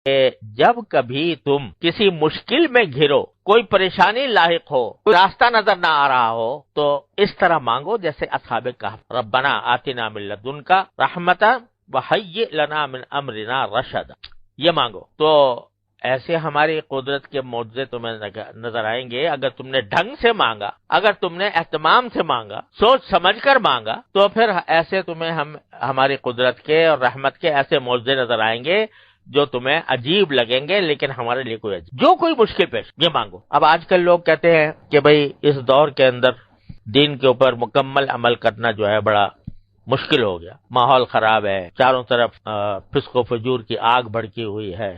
کہ جب کبھی تم کسی مشکل میں گھرو، کوئی پریشانی لاحق ہو، کوئی راستہ نظر نہ آ رہا ہو، تو اس طرح مانگو جیسے اصحاب کہف، ربنا آتنا من لدنک رحمتا وہیئ لنا من امرنا رشدا، یہ مانگو۔ تو ایسے ہماری قدرت کے معجزے تمہیں نظر آئیں گے اگر تم نے ڈھنگ سے مانگا، اگر تم نے اہتمام سے مانگا، سوچ سمجھ کر مانگا، تو پھر ایسے تمہیں ہماری قدرت کے اور رحمت کے ایسے معجزے نظر آئیں گے جو تمہیں عجیب لگیں گے، لیکن ہمارے لیے کوئی عجیب، جو کوئی مشکل پیش یہ مانگو۔ اب آج کل لوگ کہتے ہیں کہ بھئی اس دور کے اندر دین کے اوپر مکمل عمل کرنا جو ہے بڑا مشکل ہو گیا، ماحول خراب ہے، چاروں طرف فسق و فجور کی آگ بھڑکی ہوئی ہے،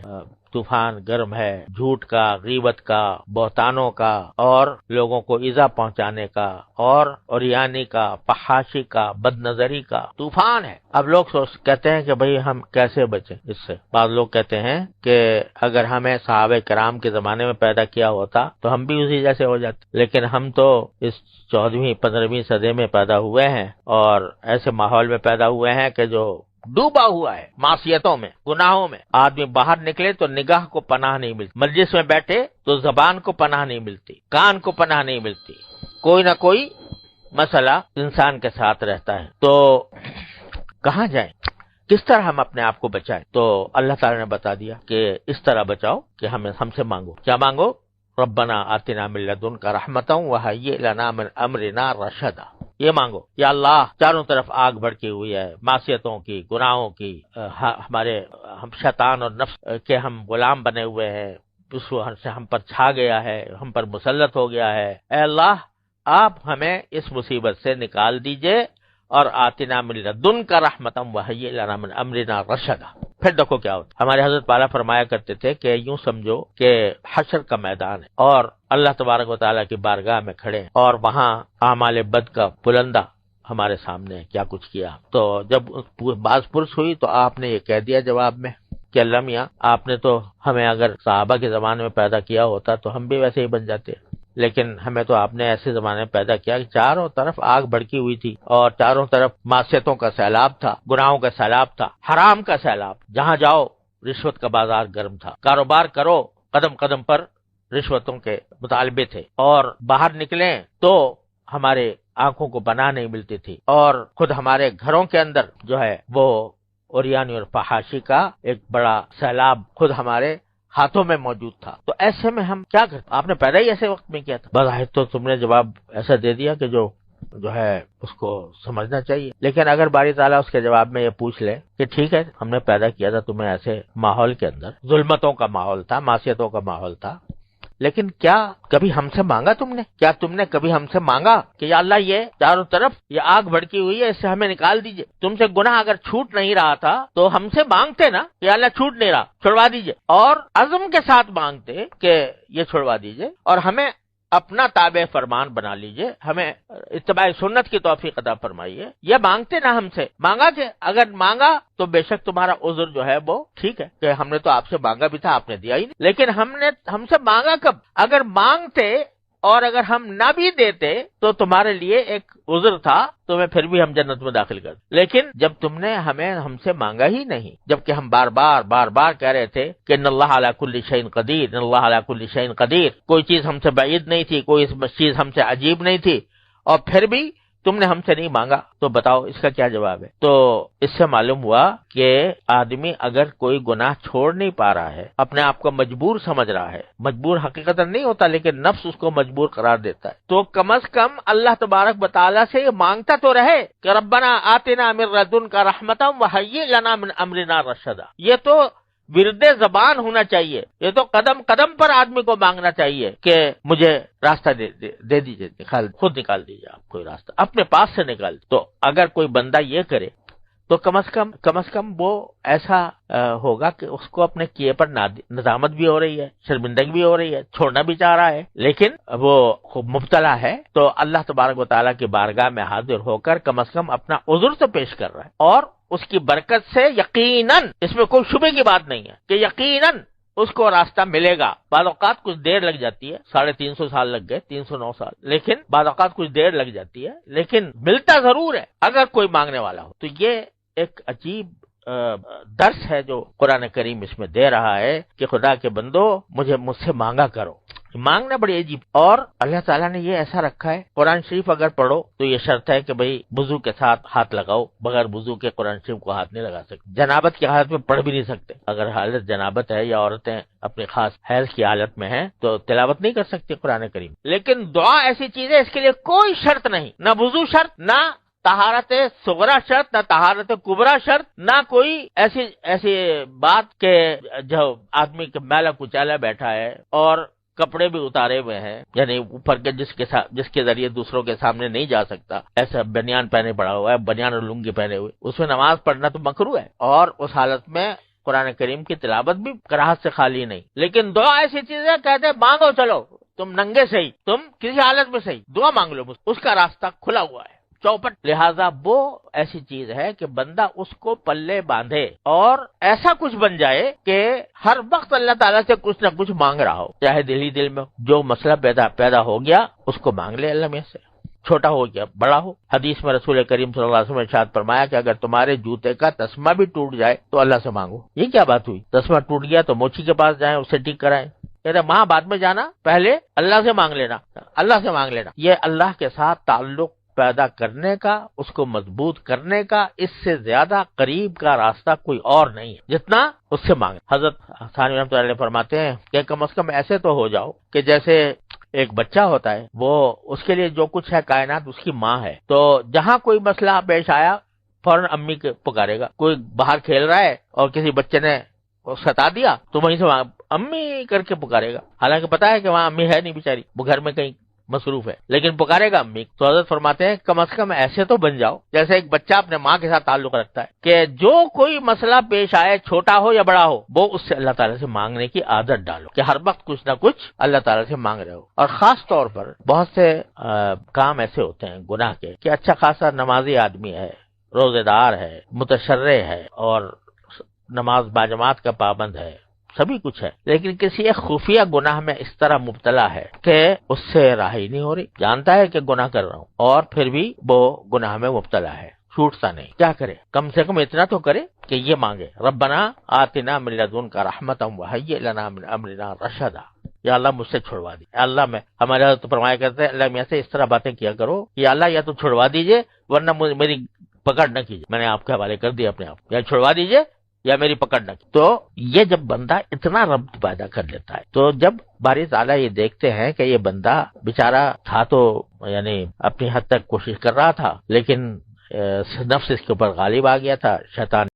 طوفان گرم ہے، جھوٹ کا، غیبت کا، بہتانوں کا، اور لوگوں کو ایذا پہنچانے کا، اور عریانی کا، فحاشی کا، بد نظری کا طوفان ہے۔ اب لوگ کہتے ہیں کہ بھئی ہم کیسے بچیں اس سے۔ بعض لوگ کہتے ہیں کہ اگر ہمیں صحابہ کرام کے زمانے میں پیدا کیا ہوتا تو ہم بھی اسی جیسے ہو جاتے، لیکن ہم تو اس 14ویں 15ویں صدی میں پیدا ہوئے ہیں اور ایسے ماحول میں پیدا ہوئے ہیں کہ جو ڈوبا ہوا ہے معصیتوں میں، گناہوں میں۔ آدمی باہر نکلے تو نگاہ کو پناہ نہیں ملتی، مجلس میں بیٹھے تو زبان کو پناہ نہیں ملتی، کان کو پناہ نہیں ملتی، کوئی نہ کوئی مسئلہ انسان کے ساتھ رہتا ہے۔ تو کہاں جائیں، کس طرح ہم اپنے آپ کو بچائیں؟ تو اللہ تعالی نے بتا دیا کہ اس طرح بچاؤ کہ ہم سے مانگو۔ کیا مانگو؟ ربنا آتنا من لدنک رحمتا وہیئ لنا من امرنا رشدا، یہ مانگو۔ یا اللہ، چاروں طرف آگ بھڑکی ہوئی ہے معصیتوں کی، گناہوں کی، ہم شیطان اور نفس کے ہم غلام بنے ہوئے ہیں، اس سے ہم پر چھا گیا ہے، ہم پر مسلط ہو گیا ہے۔ اے اللہ، آپ ہمیں اس مصیبت سے نکال دیجئے، اور آتنا من لدنک رحمتا وہیئ لنا من امرنا رشدا۔ پھر دیکھو کیا ہوتا۔ ہمارے حضرت پالا فرمایا کرتے تھے کہ یوں سمجھو کہ حشر کا میدان ہے اور اللہ تبارک و تعالیٰ کی بارگاہ میں کھڑے ہیں، اور وہاں اعمال بد کا پلندہ ہمارے سامنے کیا کچھ کیا۔ تو جب باز پرس ہوئی تو آپ نے یہ کہہ دیا جواب میں کہ اللہ میاں، آپ نے تو ہمیں اگر صحابہ کے زمانے میں پیدا کیا ہوتا تو ہم بھی ویسے ہی بن جاتے، لیکن ہمیں تو آپ نے ایسے زمانے میں پیدا کیا کہ چاروں طرف آگ بھڑکی ہوئی تھی اور چاروں طرف معصیتوں کا سیلاب تھا، گناہوں کا سیلاب تھا، حرام کا سیلاب، جہاں جاؤ رشوت کا بازار گرم تھا، کاروبار کرو قدم قدم پر رشوتوں کے مطالبے تھے، اور باہر نکلیں تو ہمارے آنکھوں کو پناہ نہیں ملتی تھی، اور خود ہمارے گھروں کے اندر جو ہے وہ عریانی اور فحاشی کا ایک بڑا سیلاب خود ہمارے ہاتھوں میں موجود تھا۔ تو ایسے میں ہم کیا کرتے؟ آپ نے پیدا ہی ایسے وقت میں کیا تھا۔ بظاہر تو تم نے جواب ایسا دے دیا کہ جو ہے اس کو سمجھنا چاہیے، لیکن اگر باری تعالیٰ اس کے جواب میں یہ پوچھ لے کہ ٹھیک ہے، ہم نے پیدا کیا تھا تمہیں ایسے ماحول کے اندر، ظلمتوں کا ماحول تھا، معصیتوں کا ماحول تھا، لیکن کیا کبھی ہم سے مانگا تم نے؟ کیا تم نے کبھی ہم سے مانگا کہ یا اللہ، یہ چاروں طرف یہ آگ بھڑکی ہوئی ہے، اس سے ہمیں نکال دیجئے؟ تم سے گناہ اگر چھوٹ نہیں رہا تھا تو ہم سے مانگتے نا کہ یا اللہ چھوٹ نہیں رہا، چھڑوا دیجئے، اور عزم کے ساتھ مانگتے کہ یہ چھڑوا دیجئے، اور ہمیں اپنا تابع فرمان بنا لیجئے، ہمیں اتباع سنت کی توفیق عطا فرمائیے۔ یہ مانگتے نا ہم سے، مانگا کہ اگر مانگا تو بے شک تمہارا عذر جو ہے وہ ٹھیک ہے کہ ہم نے تو آپ سے مانگا بھی تھا، آپ نے دیا ہی نہیں، لیکن ہم سے مانگا کب؟ اگر مانگتے اور اگر ہم نہ بھی دیتے تو تمہارے لیے ایک عذر تھا، تمہیں پھر بھی ہم جنت میں داخل کر دیں، لیکن جب تم نے ہم سے مانگا ہی نہیں، جبکہ ہم بار بار کہہ رہے تھے کہ ان اللہ علی کل شیء قدیر، ان اللہ علی کل شیء قدیر، کوئی چیز ہم سے بعید نہیں تھی، کوئی چیز ہم سے عجیب نہیں تھی، اور پھر بھی تم نے ہم سے نہیں مانگا، تو بتاؤ اس کا کیا جواب ہے؟ تو اس سے معلوم ہوا کہ آدمی اگر کوئی گناہ چھوڑ نہیں پا رہا ہے، اپنے آپ کو مجبور سمجھ رہا ہے، مجبور حقیقتا نہیں ہوتا لیکن نفس اس کو مجبور قرار دیتا ہے، تو کم از کم اللہ تبارک و تعالیٰ سے یہ مانگتا تو رہے کہ ربنا آتنا من لدنک رحمتا وہیئ لنا من امرنا رشدا۔ یہ تو ورد زبان ہونا چاہیے، یہ تو قدم قدم پر آدمی کو مانگنا چاہیے کہ مجھے راستہ دے دیجیے، خود نکال دیجیے، آپ کوئی راستہ اپنے پاس سے نکال دیجیے۔ تو اگر کوئی بندہ یہ کرے تو کم از کم وہ ایسا ہوگا کہ اس کو اپنے کیے پر ندامت بھی ہو رہی ہے، شرمندگی بھی ہو رہی ہے، چھوڑنا بھی چاہ رہا ہے، لیکن وہ مبتلا ہے، تو اللہ تبارک و تعالیٰ کی بارگاہ میں حاضر ہو کر کم از کم اپنا عذر تو پیش کر رہا ہے، اور اس کی برکت سے یقیناً، اس میں کوئی شبے کی بات نہیں ہے کہ یقیناً اس کو راستہ ملے گا۔ بعض اوقات کچھ دیر لگ جاتی ہے، 350 سال لگ گئے، 309 سال، لیکن بعض اوقات کچھ دیر لگ جاتی ہے، لیکن ملتا ضرور ہے اگر کوئی مانگنے والا ہو۔ تو یہ ایک عجیب درس ہے جو قرآن کریم اس میں دے رہا ہے کہ خدا کے بندو مجھ سے مانگا کرو. مانگنا بڑی عجیب. اور اللہ تعالیٰ نے یہ ایسا رکھا ہے، قرآن شریف اگر پڑھو تو یہ شرط ہے کہ بھئی وضو کے ساتھ ہاتھ لگاؤ، بغیر وضو کے قرآن شریف کو ہاتھ نہیں لگا سکتے. جنابت کی حالت میں پڑھ بھی نہیں سکتے. اگر حالت جنابت ہے یا عورتیں اپنی خاص حیض کی حالت میں ہیں تو تلاوت نہیں کر سکتی قرآن کریم. لیکن دعا ایسی چیز ہے اس کے لیے کوئی شرط نہیں، نہ وضو شرط، نہ طہارت صغرا شرط، نہ طہارت کبرا شرط، نہ کوئی ایسی بات کہ جو آدمی کے میلا کچالا بیٹھا ہے اور کپڑے بھی اتارے ہوئے ہیں، یعنی اوپر کے جس کے ذریعے دوسروں کے سامنے نہیں جا سکتا، ایسا بنیان پہنے پڑا ہوا ہے، بنیان اور لنگی پہنے ہوئے، اس میں نماز پڑھنا تو مکروہ ہے. اور اس حالت میں قرآن کریم کی تلاوت بھی کراہت سے خالی نہیں. لیکن دعا ایسی چیز ہے، کہتے مانگو، چلو تم ننگے صحیح، تم کسی حالت میں صحیح دعا مانگ لو، اس کا راستہ کھلا ہوا ہے، چوپٹ. لہذا وہ ایسی چیز ہے کہ بندہ اس کو پلے باندھے اور ایسا کچھ بن جائے کہ ہر وقت اللہ تعالیٰ سے کچھ نہ کچھ مانگ رہا ہو، چاہے دل ہی دل میں جو مسئلہ پیدا ہو گیا اس کو مانگ لے اللہ میں سے، چھوٹا ہو گیا بڑا ہو. حدیث میں رسول کریم صلی اللہ علیہ وسلم نے ارشاد فرمایا کہ اگر تمہارے جوتے کا تسمہ بھی ٹوٹ جائے تو اللہ سے مانگو. یہ کیا بات ہوئی؟ تسمہ ٹوٹ گیا تو موچی کے پاس جائیں، اسے ٹھیک کرائیں. کہتے وہاں بعد میں جانا، پہلے اللہ سے مانگ لینا، اللہ سے مانگ لینا. یہ اللہ کے ساتھ تعلق پیدا کرنے کا، اس کو مضبوط کرنے کا اس سے زیادہ قریب کا راستہ کوئی اور نہیں ہے جتنا اس سے مانگے. حضرت ثانوی رحمۃ اللہ علیہ فرماتے ہیں کہ کم از کم ایسے تو ہو جاؤ کہ جیسے ایک بچہ ہوتا ہے، وہ اس کے لیے جو کچھ ہے کائنات اس کی ماں ہے، تو جہاں کوئی مسئلہ پیش آیا فوراً امی کے پکارے گا. کوئی باہر کھیل رہا ہے اور کسی بچے نے ستا دیا تو وہیں سے امی کر کے پکارے گا، حالانکہ پتا ہے کہ وہاں امی ہے نہیں بیچاری، وہ گھر میں کہیں مصروف ہے، لیکن پکارے گا امی. تو حضرت فرماتے ہیں کم از کم ایسے تو بن جاؤ جیسے ایک بچہ اپنے ماں کے ساتھ تعلق رکھتا ہے کہ جو کوئی مسئلہ پیش آئے، چھوٹا ہو یا بڑا ہو، وہ اس سے اللہ تعالیٰ سے مانگنے کی عادت ڈالو کہ ہر وقت کچھ نہ کچھ اللہ تعالیٰ سے مانگ رہے ہو. اور خاص طور پر بہت سے کام ایسے ہوتے ہیں گناہ کے کہ اچھا خاصا نمازی آدمی ہے، روزے دار ہے، متشرع ہے اور نماز باجماعت کا پابند ہے، سبھی کچھ ہے، لیکن کسی ایک خفیہ گناہ میں اس طرح مبتلا ہے کہ اس سے راہی نہیں ہو رہی. جانتا ہے کہ گناہ کر رہا ہوں اور پھر بھی وہ گناہ میں مبتلا ہے، چھوٹتا نہیں. کیا کرے؟ کم سے کم اتنا تو کرے کہ یہ مانگے ربنا آتنا من لدنک رحمتا وہیئ لنا من امرنا رشدا. یا اللہ مجھ سے چھڑوا دی. اللہ میں ہمارے حضرت فرمایا کرتے ہیں اللہ میاں سے اس طرح باتیں کیا کرو کہ اللہ یا تو چھڑوا دیجئے ورنہ میری پکڑ نہ کیجیے. میں نے آپ کے حوالے کر دیا اپنے آپ، یا چھڑوا دیجئے یا میری پکڑ نہ. تو یہ جب بندہ اتنا ربط پیدا کر لیتا ہے تو جب باری تعالیٰ یہ دیکھتے ہیں کہ یہ بندہ بیچارہ تھا تو یعنی اپنی حد تک کوشش کر رہا تھا، لیکن نفس اس کے اوپر غالب آ گیا تھا، شیطان